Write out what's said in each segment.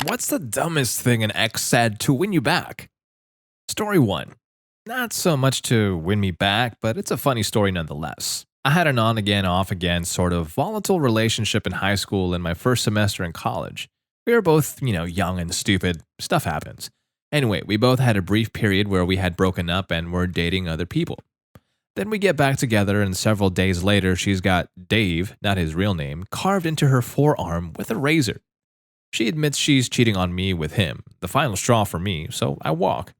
What's the dumbest thing an ex said to win you back? Story 1. Not so much to win me back, but it's a funny story nonetheless. I had an on again, off again sort of volatile relationship in high school and my first semester in college. We were both, young and stupid. Stuff happens. Anyway, we both had a brief period where we had broken up and were dating other people. Then we get back together, and several days later, she's got Dave, not his real name, carved into her forearm with a razor. She admits she's cheating on me with him, the final straw for me, so I walk.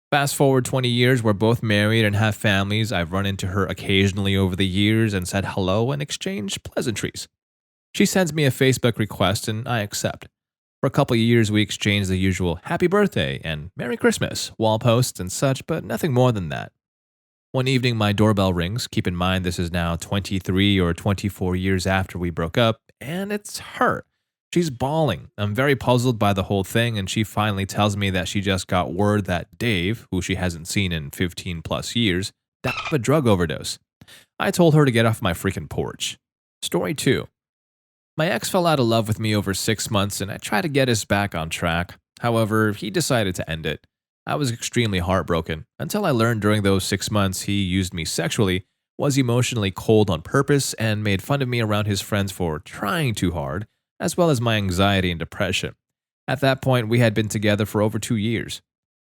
Fast forward 20 years, we're both married and have families. I've run into her occasionally over the years and said hello and exchanged pleasantries. She sends me a Facebook request and I accept. For a couple of years, we exchange the usual happy birthday and Merry Christmas wall posts and such, but nothing more than that. One evening, my doorbell rings. Keep in mind, this is now 23 or 24 years after we broke up, and it's her. She's bawling. I'm very puzzled by the whole thing, and she finally tells me that she just got word that Dave, who she hasn't seen in 15 plus years, died of a drug overdose. I told her to get off my freaking porch. Story 2. My ex fell out of love with me over 6 months, and I tried to get us back on track. However, he decided to end it. I was extremely heartbroken, until I learned during those 6 months he used me sexually, was emotionally cold on purpose, and made fun of me around his friends for trying too hard, as well as my anxiety and depression. At that point, we had been together for over 2 years.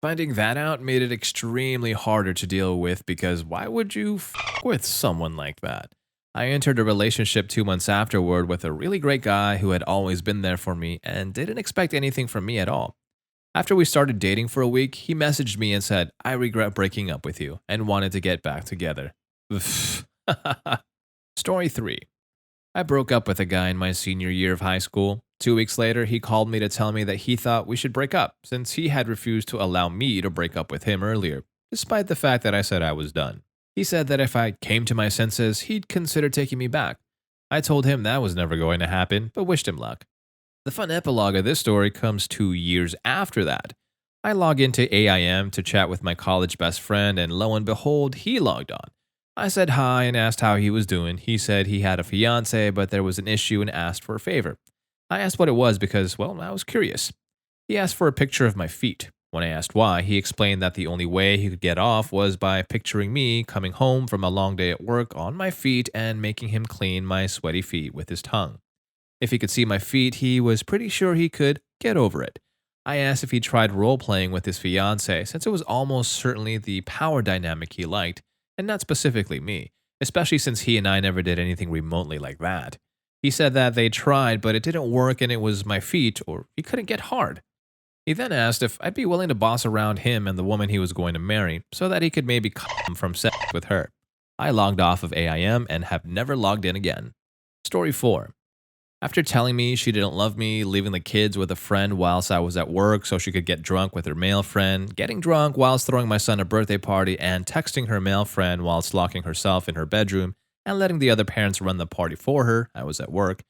Finding that out made it extremely harder to deal with because why would you with someone like that? I entered a relationship 2 months afterward with a really great guy who had always been there for me and didn't expect anything from me at all. After we started dating for a week, he messaged me and said, "I regret breaking up with you," and wanted to get back together. Story 3. I broke up with a guy in my senior year of high school. 2 weeks later, he called me to tell me that he thought we should break up, since he had refused to allow me to break up with him earlier, despite the fact that I said I was done. He said that if I came to my senses, he'd consider taking me back. I told him that was never going to happen, but wished him luck. The fun epilogue of this story comes 2 years after that. I log into AIM to chat with my college best friend, and lo and behold, he logged on. I said hi and asked how he was doing. He said he had a fiance, but there was an issue and asked for a favor. I asked what it was because, well, I was curious. He asked for a picture of my feet. When I asked why, he explained that the only way he could get off was by picturing me coming home from a long day at work on my feet and making him clean my sweaty feet with his tongue. If he could see my feet, he was pretty sure he could get over it. I asked if he tried role-playing with his fiancée, since it was almost certainly the power dynamic he liked, and not specifically me, especially since he and I never did anything remotely like that. He said that they tried, but it didn't work and it was my feet, or he couldn't get hard. He then asked if I'd be willing to boss around him and the woman he was going to marry, so that he could maybe come from sex with her. I logged off of AIM and have never logged in again. Story 4. After telling me she didn't love me, leaving the kids with a friend whilst I was at work so she could get drunk with her male friend, getting drunk whilst throwing my son a birthday party, and texting her male friend whilst locking herself in her bedroom and letting the other parents run the party for her, I was at work.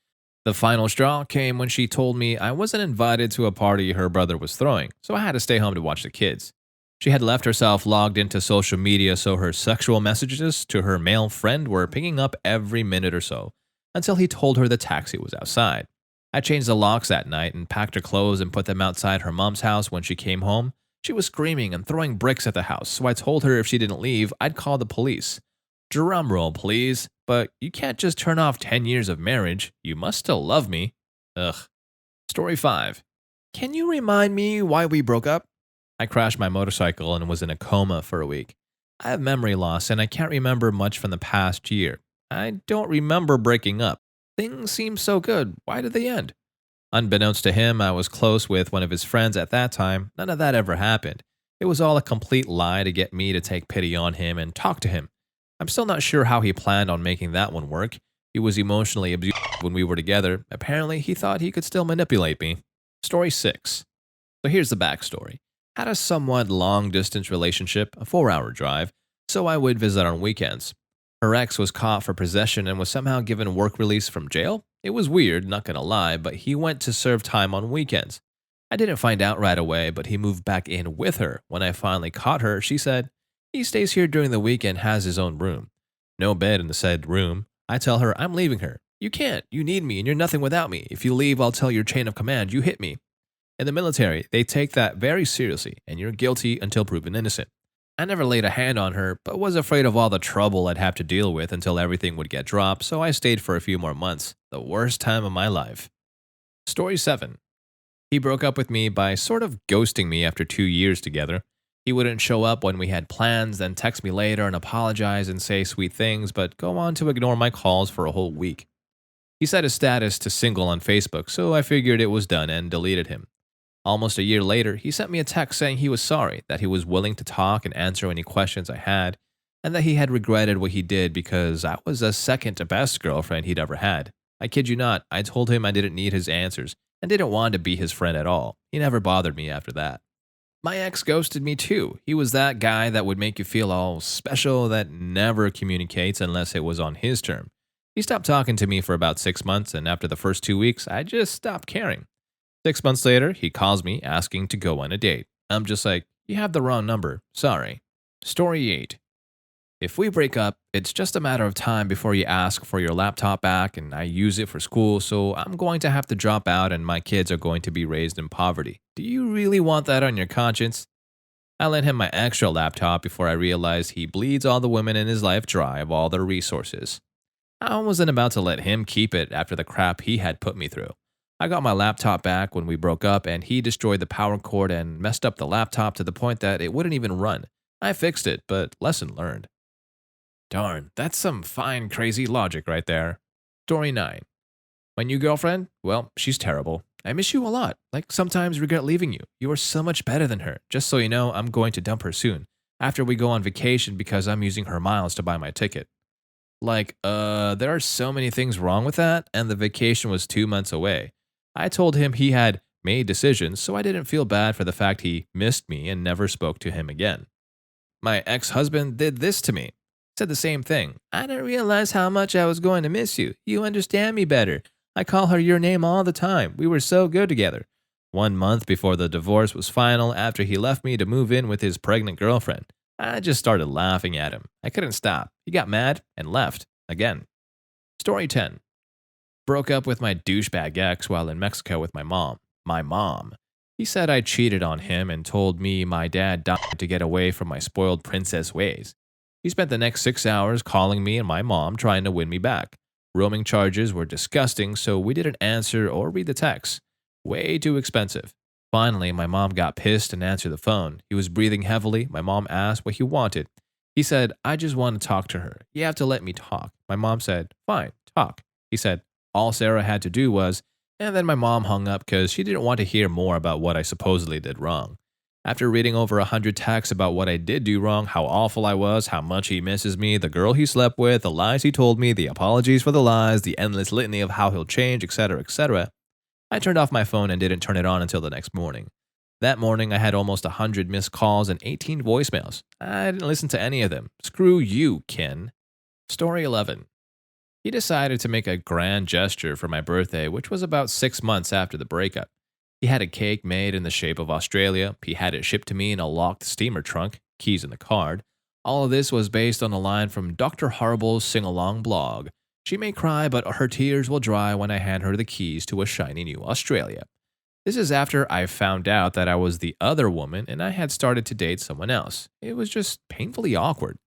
The final straw came when she told me I wasn't invited to a party her brother was throwing, so I had to stay home to watch the kids. She had left herself logged into social media, so her sexual messages to her male friend were picking up every minute or so, until he told her the taxi was outside. I changed the locks that night and packed her clothes and put them outside her mom's house. When she came home, she was screaming and throwing bricks at the house, so I told her if she didn't leave, I'd call the police. Drum roll, please, but you can't just turn off 10 years of marriage. You must still love me. Ugh. Story 5. Can you remind me why we broke up? I crashed my motorcycle and was in a coma for a week. I have memory loss and I can't remember much from the past year. I don't remember breaking up. Things seemed so good. Why did they end? Unbeknownst to him, I was close with one of his friends at that time. None of that ever happened. It was all a complete lie to get me to take pity on him and talk to him. I'm still not sure how he planned on making that one work. He was emotionally abusive when we were together. Apparently, he thought he could still manipulate me. Story 6. So here's the backstory. Had a somewhat long-distance relationship, a 4-hour drive, so I would visit on weekends. Her ex was caught for possession and was somehow given work release from jail. It was weird, not gonna lie, but he went to serve time on weekends. I didn't find out right away, but he moved back in with her. When I finally caught her, she said, "He stays here during the week and has his own room." No bed in the said room. I tell her I'm leaving her. "You can't. You need me and you're nothing without me. If you leave, I'll tell your chain of command you hit me." In the military, they take that very seriously, and you're guilty until proven innocent. I never laid a hand on her, but was afraid of all the trouble I'd have to deal with until everything would get dropped, so I stayed for a few more months. The worst time of my life. Story 7. He broke up with me by sort of ghosting me after 2 years together. He wouldn't show up when we had plans, then text me later and apologize and say sweet things, but go on to ignore my calls for a whole week. He set his status to single on Facebook, so I figured it was done and deleted him. Almost a year later, he sent me a text saying he was sorry, that he was willing to talk and answer any questions I had, and that he had regretted what he did because I was the second to best girlfriend he'd ever had. I kid you not, I told him I didn't need his answers and didn't want to be his friend at all. He never bothered me after that. My ex ghosted me too. He was that guy that would make you feel all special that never communicates unless it was on his term. He stopped talking to me for about 6 months, and after the first 2 weeks, I just stopped caring. 6 months later, he calls me asking to go on a date. I'm just like, you have the wrong number. Sorry. Story 8. If we break up, it's just a matter of time before you ask for your laptop back, and I use it for school, so I'm going to have to drop out and my kids are going to be raised in poverty. Do you really want that on your conscience? I lent him my extra laptop before I realized he bleeds all the women in his life dry of all their resources. I wasn't about to let him keep it after the crap he had put me through. I got my laptop back when we broke up, and he destroyed the power cord and messed up the laptop to the point that it wouldn't even run. I fixed it, but lesson learned. Darn, that's some fine, crazy logic right there. Story 9. My new girlfriend? Well, she's terrible. I miss you a lot. Like, sometimes regret leaving you. You are so much better than her. Just so you know, I'm going to dump her soon, after we go on vacation because I'm using her miles to buy my ticket. Like, there are so many things wrong with that, and the vacation was 2 months away. I told him he had made decisions, so I didn't feel bad for the fact he missed me and never spoke to him again. My ex-husband did this to me. Said the same thing. I didn't realize how much I was going to miss you. You understand me better. I call her your name all the time. We were so good together. 1 month before the divorce was final, after he left me to move in with his pregnant girlfriend, I just started laughing at him. I couldn't stop. He got mad and left. Again. Story 10. Broke up with my douchebag ex while in Mexico with my mom. My mom. He said I cheated on him and told me my dad died to get away from my spoiled princess ways. He spent the next 6 hours calling me and my mom trying to win me back. Roaming charges were disgusting, so we didn't answer or read the text. Way too expensive. Finally, my mom got pissed and answered the phone. He was breathing heavily. My mom asked what he wanted. He said, I just want to talk to her. You have to let me talk. My mom said, fine, talk. He said, all Sarah had to do was, and then my mom hung up because she didn't want to hear more about what I supposedly did wrong. After reading over 100 texts about what I did do wrong, how awful I was, how much he misses me, the girl he slept with, the lies he told me, the apologies for the lies, the endless litany of how he'll change, etc., I turned off my phone and didn't turn it on until the next morning. That morning, I had almost 100 missed calls and 18 voicemails. I didn't listen to any of them. Screw you, Ken. Story 11. He decided to make a grand gesture for my birthday, which was about 6 months after the breakup. He had a cake made in the shape of Australia. He had it shipped to me in a locked steamer trunk, keys in the card. All of this was based on a line from Dr. Harble's sing-along blog. She may cry, but her tears will dry when I hand her the keys to a shiny new Australia. This is after I found out that I was the other woman and I had started to date someone else. It was just painfully awkward.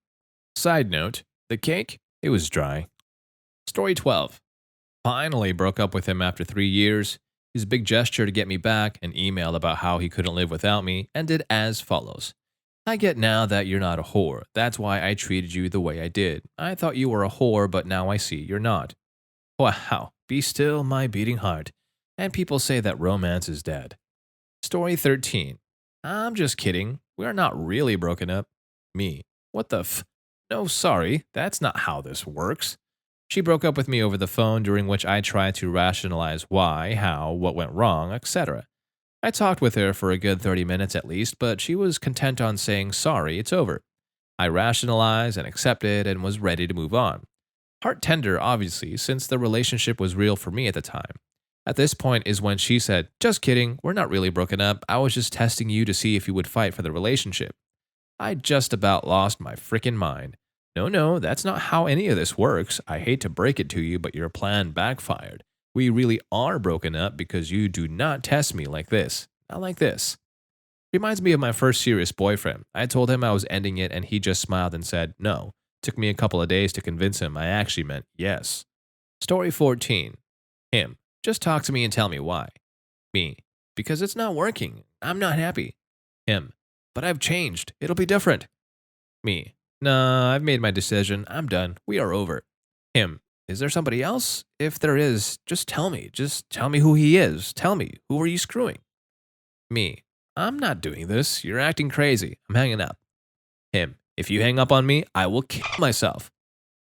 Side note, the cake, it was dry. Story 12. Finally broke up with him after 3 years. His big gesture to get me back, an email about how he couldn't live without me, ended as follows. I get now that you're not a whore. That's why I treated you the way I did. I thought you were a whore, but now I see you're not. Wow, be still, my beating heart. And people say that romance is dead. Story 13. I'm just kidding. We are not really broken up. Me. What the f? No, sorry. That's not how this works. She broke up with me over the phone, during which I tried to rationalize why, how, what went wrong, etc. I talked with her for a good 30 minutes at least, but she was content on saying, sorry, it's over. I rationalized and accepted and was ready to move on. Heart tender, obviously, since the relationship was real for me at the time. At this point is when she said, just kidding, we're not really broken up. I was just testing you to see if you would fight for the relationship. I just about lost my frickin' mind. No, that's not how any of this works. I hate to break it to you, but your plan backfired. We really are broken up because you do not test me like this. I like this. Reminds me of my first serious boyfriend. I told him I was ending it and he just smiled and said no. Took me a couple of days to convince him I actually meant yes. Story 14. Him. Just talk to me and tell me why. Me. Because it's not working. I'm not happy. Him. But I've changed. It'll be different. Me. Nah, I've made my decision. I'm done. We are over. Him. Is there somebody else? If there is, just tell me. Just tell me who he is. Tell me. Who are you screwing? Me. I'm not doing this. You're acting crazy. I'm hanging up. Him. If you hang up on me, I will kill myself.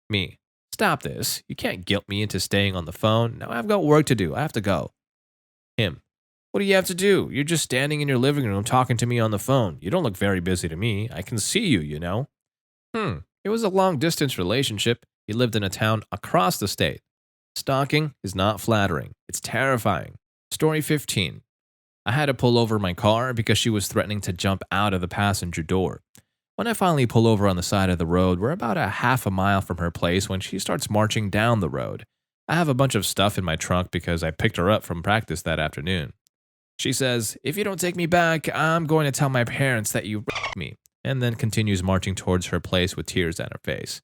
Me. Stop this. You can't guilt me into staying on the phone. Now I've got work to do. I have to go. Him. What do you have to do? You're just standing in your living room talking to me on the phone. You don't look very busy to me. I can see you, you know. It was a long distance relationship. He lived in a town across the state. Stalking is not flattering. It's terrifying. Story 15. I had to pull over my car because she was threatening to jump out of the passenger door. When I finally pull over on the side of the road, we're about a half a mile from her place when she starts marching down the road. I have a bunch of stuff in my trunk because I picked her up from practice that afternoon. She says, "If you don't take me back, I'm going to tell my parents that you raped me," and then continues marching towards her place with tears on her face.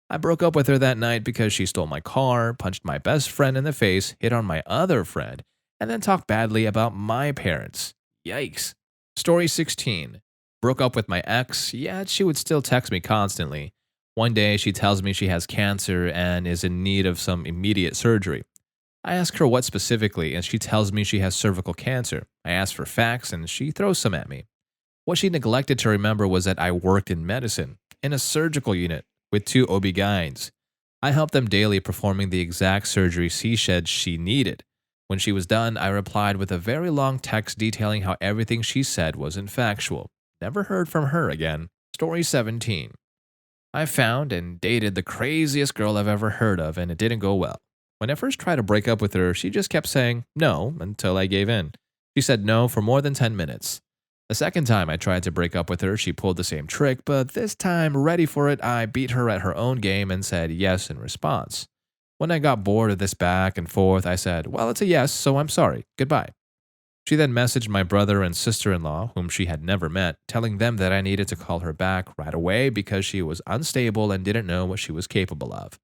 I broke up with her that night because she stole my car, punched my best friend in the face, hit on my other friend, and then talked badly about my parents. Yikes. Story 16. Broke up with my ex, yet she would still text me constantly. One day she tells me she has cancer and is in need of some immediate surgery. I ask her what specifically, and she tells me she has cervical cancer. I ask for facts, and she throws some at me. What she neglected to remember was that I worked in medicine, in a surgical unit, with 2 OB-GYNs. I helped them daily performing the exact surgery she said she needed. When she was done, I replied with a very long text detailing how everything she said wasn't factual. Never heard from her again. Story 17. I found and dated the craziest girl I've ever heard of, and it didn't go well. When I first tried to break up with her, she just kept saying no until I gave in. She said no for more than 10 minutes. The second time I tried to break up with her, she pulled the same trick, but this time, ready for it, I beat her at her own game and said yes in response. When I got bored of this back and forth, I said, "Well, it's a yes, so I'm sorry. Goodbye." She then messaged my brother and sister-in-law, whom she had never met, telling them that I needed to call her back right away because she was unstable and didn't know what she was capable of.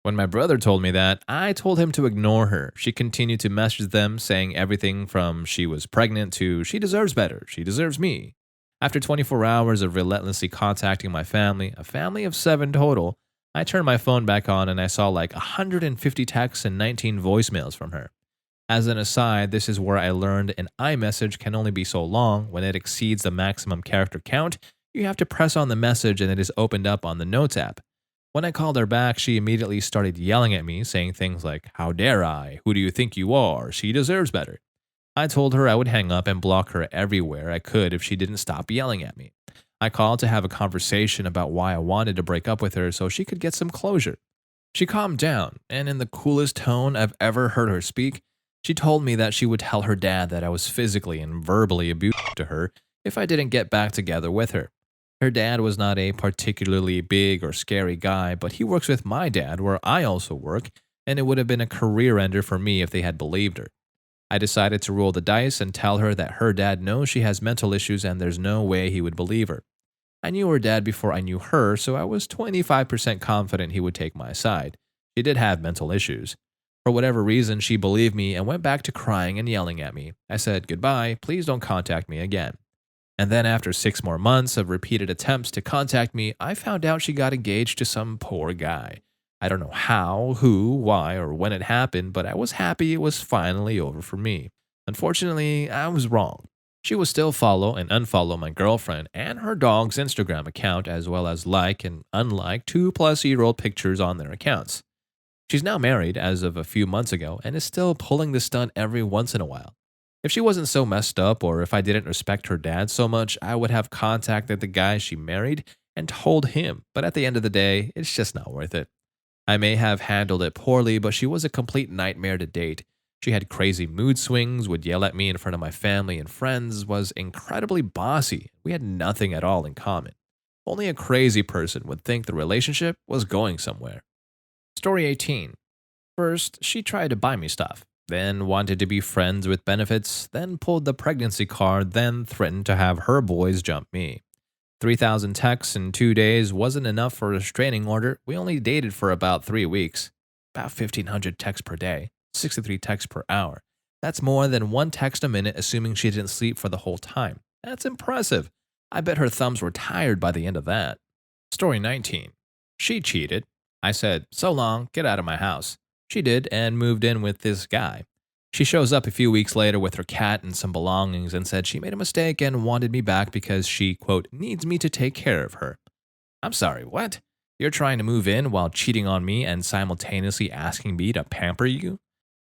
When my brother told me that, I told him to ignore her. She continued to message them, saying everything from she was pregnant to she deserves better, she deserves me. After 24 hours of relentlessly contacting my family, a family of 7 total, I turned my phone back on and I saw like 150 texts and 19 voicemails from her. As an aside, this is where I learned an iMessage can only be so long. When it exceeds the maximum character count, you have to press on the message and it is opened up on the Notes app. When I called her back, she immediately started yelling at me, saying things like, "How dare I? Who do you think you are? She deserves better." I told her I would hang up and block her everywhere I could if she didn't stop yelling at me. I called to have a conversation about why I wanted to break up with her so she could get some closure. She calmed down, and in the coolest tone I've ever heard her speak, she told me that she would tell her dad that I was physically and verbally abusive to her if I didn't get back together with her. Her dad was not a particularly big or scary guy, but he works with my dad where I also work, and it would have been a career ender for me if they had believed her. I decided to roll the dice and tell her that her dad knows she has mental issues and there's no way he would believe her. I knew her dad before I knew her, so I was 25% confident he would take my side. She did have mental issues. For whatever reason, she believed me and went back to crying and yelling at me. I said, "Goodbye, please don't contact me again." And then after 6 more months of repeated attempts to contact me, I found out she got engaged to some poor guy. I don't know how, who, why, or when it happened, but I was happy it was finally over for me. Unfortunately, I was wrong. She would still follow and unfollow my girlfriend and her dog's Instagram account, as well as like and unlike 2-plus-year-old pictures on their accounts. She's now married as of a few months ago and is still pulling the stunt every once in a while. If she wasn't so messed up, or if I didn't respect her dad so much, I would have contacted the guy she married and told him, but at the end of the day, it's just not worth it. I may have handled it poorly, but she was a complete nightmare to date. She had crazy mood swings, would yell at me in front of my family and friends, was incredibly bossy. We had nothing at all in common. Only a crazy person would think the relationship was going somewhere. Story 18. First, she tried to buy me stuff. then wanted to be friends with benefits, then pulled the pregnancy card, then threatened to have her boys jump me. 3,000 texts in 2 days wasn't enough for a restraining order. We only dated for about 3 weeks. About 1,500 texts per day, 63 texts per hour. That's more than one text a minute, assuming she didn't sleep for the whole time. That's impressive. I bet her thumbs were tired by the end of that. Story 19. She cheated. I said, "So long, get out of my house." She did and moved in with this guy. She shows up a few weeks later with her cat and some belongings and said she made a mistake and wanted me back because she, quote, needs me to take care of her. I'm sorry, what? You're trying to move in while cheating on me and simultaneously asking me to pamper you?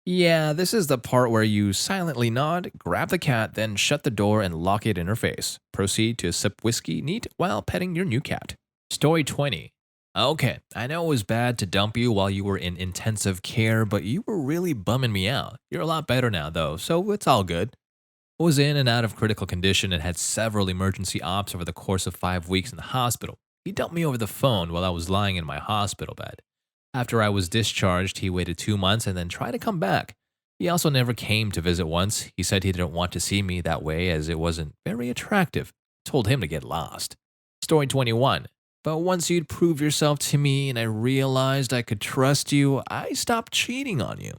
Yeah, this is the part where you silently nod, grab the cat, then shut the door and lock it in her face. Proceed to sip whiskey neat while petting your new cat. Story 20. Okay, I know it was bad to dump you while you were in intensive care, but you were really bumming me out. You're a lot better now, though, so it's all good. I was in and out of critical condition and had several emergency ops over the course of 5 weeks in the hospital. He dumped me over the phone while I was lying in my hospital bed. After I was discharged, he waited 2 months and then tried to come back. He also never came to visit once. He said he didn't want to see me that way as it wasn't very attractive. I told him to get lost. Story 21. But once you'd prove yourself to me and I realized I could trust you, I stopped cheating on you.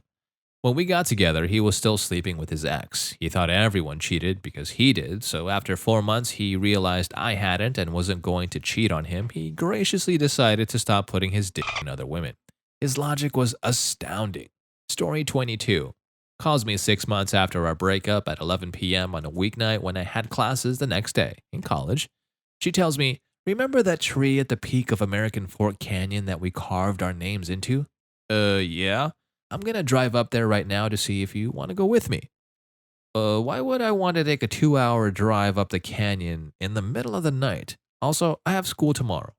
When we got together, he was still sleeping with his ex. He thought everyone cheated because he did, so after 4 months, he realized I hadn't and wasn't going to cheat on him. He graciously decided to stop putting his dick in other women. His logic was astounding. Story 22. Calls me 6 months after our breakup at 11 p.m. on a weeknight when I had classes the next day in college. She tells me, "Remember that tree at the peak of American Fork Canyon that we carved our names into?" Yeah. "I'm gonna drive up there right now to see if you want to go with me." Why would I want to take a 2-hour drive up the canyon in the middle of the night? Also, I have school tomorrow.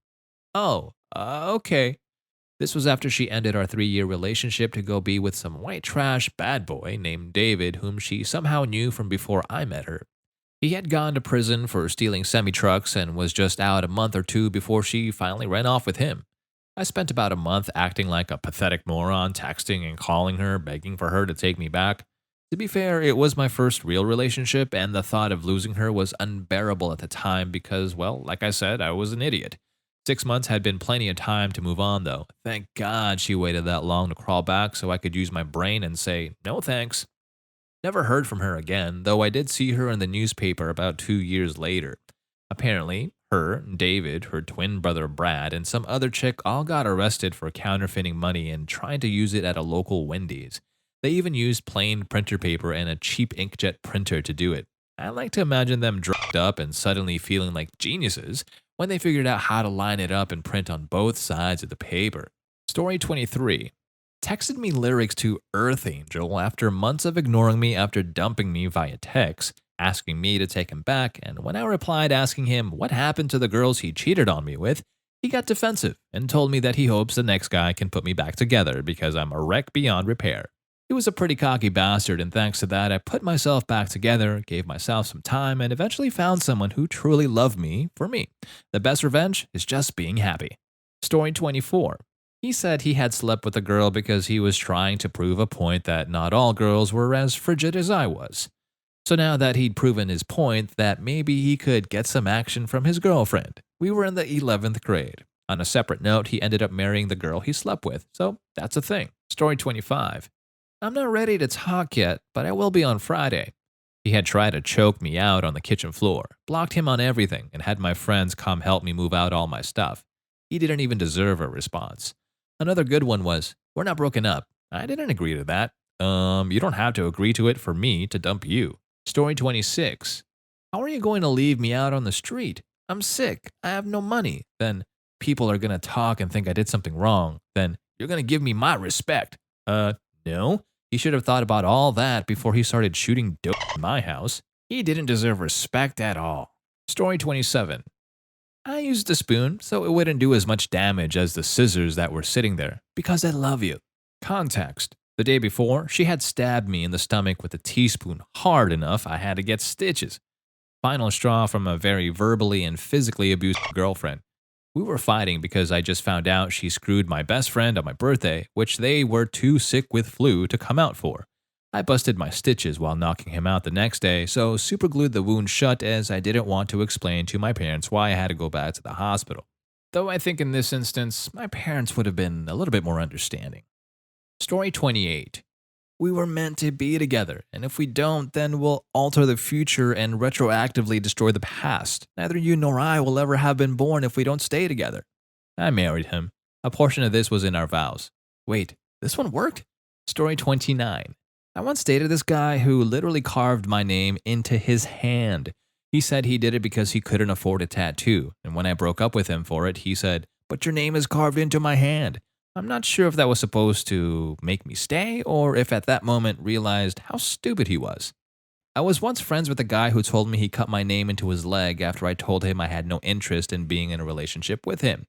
Oh, okay. This was after she ended our 3-year relationship to go be with some white trash bad boy named David, whom she somehow knew from before I met her. He had gone to prison for stealing semi-trucks and was just out a month or two before she finally ran off with him. I spent about a month acting like a pathetic moron, texting and calling her, begging for her to take me back. To be fair, it was my first real relationship, and the thought of losing her was unbearable at the time because, well, like I said, I was an idiot. 6 months had been plenty of time to move on, though. Thank God she waited that long to crawl back so I could use my brain and say, no thanks. Never heard from her again, though I did see her in the newspaper about 2 years later. Apparently, her, David, her twin brother Brad, and some other chick all got arrested for counterfeiting money and trying to use it at a local Wendy's. They even used plain printer paper and a cheap inkjet printer to do it. I like to imagine them drugged up and suddenly feeling like geniuses when they figured out how to line it up and print on both sides of the paper. Story 23. Texted me lyrics to Earth Angel after months of ignoring me after dumping me via text, asking me to take him back, and when I replied asking him what happened to the girls he cheated on me with, he got defensive and told me that he hopes the next guy can put me back together because I'm a wreck beyond repair. He was a pretty cocky bastard, and thanks to that, I put myself back together, gave myself some time, and eventually found someone who truly loved me for me. The best revenge is just being happy. Story 24. He said he had slept with a girl because he was trying to prove a point that not all girls were as frigid as I was. So now that he'd proven his point that maybe he could get some action from his girlfriend, we were in the 11th grade. On a separate note, he ended up marrying the girl he slept with, so that's a thing. Story 25. I'm not ready to talk yet, but I will be on Friday. He had tried to choke me out on the kitchen floor, blocked him on everything, and had my friends come help me move out all my stuff. He didn't even deserve a response. Another good one was, we're not broken up. I didn't agree to that. You don't have to agree to it for me to dump you. Story 26. How are you going to leave me out on the street? I'm sick. I have no money. Then people are going to talk and think I did something wrong. Then you're going to give me my respect. No. He should have thought about all that before he started shooting dope in my house. He didn't deserve respect at all. Story 27. I used a spoon so it wouldn't do as much damage as the scissors that were sitting there because I love you. Context. The day before, she had stabbed me in the stomach with a teaspoon hard enough I had to get stitches. Final straw from a very verbally and physically abusive girlfriend. We were fighting because I just found out she screwed my best friend on my birthday, which they were too sick with flu to come out for. I busted my stitches while knocking him out the next day, so superglued the wound shut as I didn't want to explain to my parents why I had to go back to the hospital. Though I think in this instance, my parents would have been a little bit more understanding. Story 28. We were meant to be together, and if we don't, then we'll alter the future and retroactively destroy the past. Neither you nor I will ever have been born if we don't stay together. I married him. A portion of this was in our vows. Wait, this one worked? Story 29. I once dated this guy who literally carved my name into his hand. He said he did it because he couldn't afford a tattoo, and when I broke up with him for it, he said, "But your name is carved into my hand." I'm not sure if that was supposed to make me stay or if at that moment realized how stupid he was. I was once friends with a guy who told me he cut my name into his leg after I told him I had no interest in being in a relationship with him.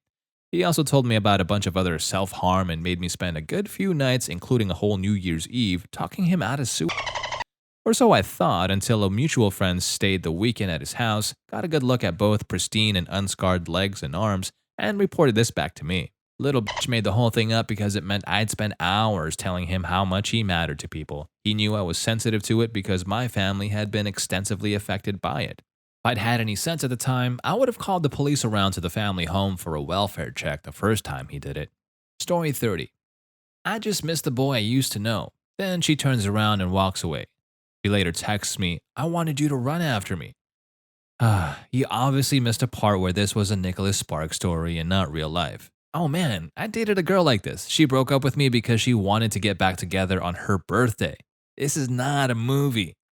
He also told me about a bunch of other self-harm and made me spend a good few nights, including a whole New Year's Eve, talking him out of suicide. Or so I thought until a mutual friend stayed the weekend at his house, got a good look at both pristine and unscarred legs and arms, and reported this back to me. Little bitch made the whole thing up because it meant I'd spend hours telling him how much he mattered to people. He knew I was sensitive to it because my family had been extensively affected by it. If I'd had any sense at the time, I would have called the police around to the family home for a welfare check the first time he did it. Story 30. I just missed the boy I used to know. Then she turns around and walks away. She later texts me, "I wanted you to run after me." You obviously missed a part where this was a Nicholas Sparks story and not real life. Oh man, I dated a girl like this. She broke up with me because she wanted to get back together on her birthday. This is not a movie.